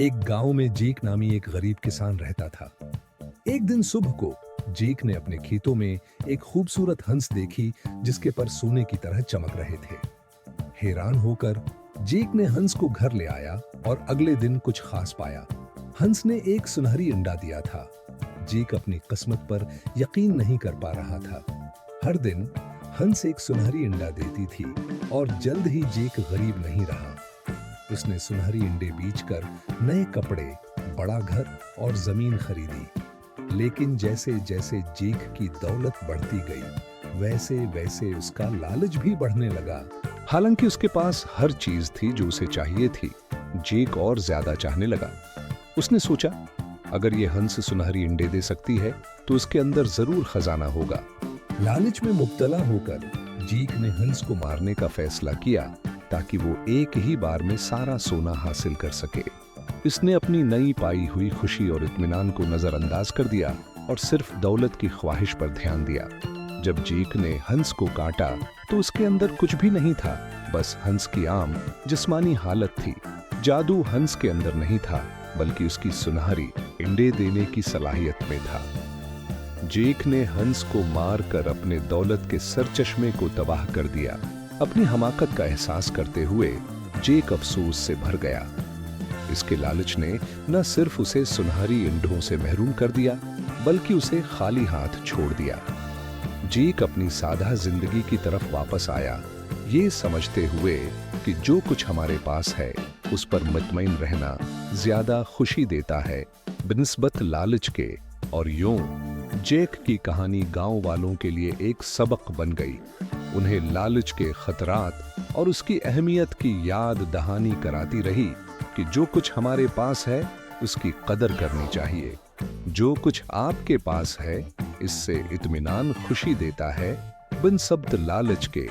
एक गांव में जेक नामी एक गरीब किसान रहता था। एक दिन सुबह को जेक ने अपने खेतों में एक खूबसूरत हंस देखी जिसके पर सोने की तरह चमक रहे थे। हैरान होकर जेक ने हंस को घर ले आया और अगले दिन कुछ खास पाया। हंस ने एक सुनहरी अंडा दिया था। जेक अपनी किस्मत पर यकीन नहीं कर पा रहा था। हर दिन हंस एक सुनहरी अंडा देती थी और जल्द ही जेक गरीब नहीं रहा। उसने सुनहरी अंडे बेचकर नए कपड़े, बड़ा घर और जमीन खरीदी। लेकिन जैसे जैसे जेक की दौलत बढ़ती गई, वैसे वैसे उसका लालच भी बढ़ने लगा। हालांकि उसके पास हर चीज थी जो उसे चाहिए थी, जेक और ज्यादा चाहने लगा। उसने सोचा, अगर ये हंस सुनहरी अंडे दे सकती है तो उसके अंदर जरूर खजाना होगा। लालच में मुब्तला होकर जेक ने हंस को मारने का फैसला किया ताकि वो एक ही बार में सारा सोना हासिल कर सके। इसने अपनी नई पाई हुई खुशी और इत्मीनान को नजरअंदाज कर दिया और सिर्फ दौलत की ख्वाहिश पर ध्यान दिया। जब जेक ने हंस को काटा तो उसके अंदर कुछ भी नहीं था, बस हंस की आम जिस्मानी हालत थी। जादू हंस के अंदर नहीं था, बल्कि उसकी सुनहरी अंडे देने की सलाहियत में था। जेक ने हंस को मारकर अपने दौलत के सरचश्मे को तबाह कर दिया। अपनी हमाकत का एहसास करते हुए जेक अफसोस से भर गया। इसके लालच ने न सिर्फ उसे सुनहरी अंडों से महरूम कर दिया, बल्कि उसे खाली हाथ छोड़ दिया। जेक अपनी सादा जिंदगी की तरफ वापस आया, ये समझते हुए कि जो कुछ हमारे पास है उस पर मुतमईन रहना ज्यादा खुशी देता है बनिस्बत लालच के। और यूं जेक की कहानी गांव वालों के लिए एक सबक बन गई। उन्हें लालच के खतरात और उसकी अहमियत की याद दहानी कराती रही कि जो कुछ हमारे पास है उसकी कदर करनी चाहिए। जो कुछ आपके पास है इससे इत्मीनान खुशी देता है बिन शब्द लालच के।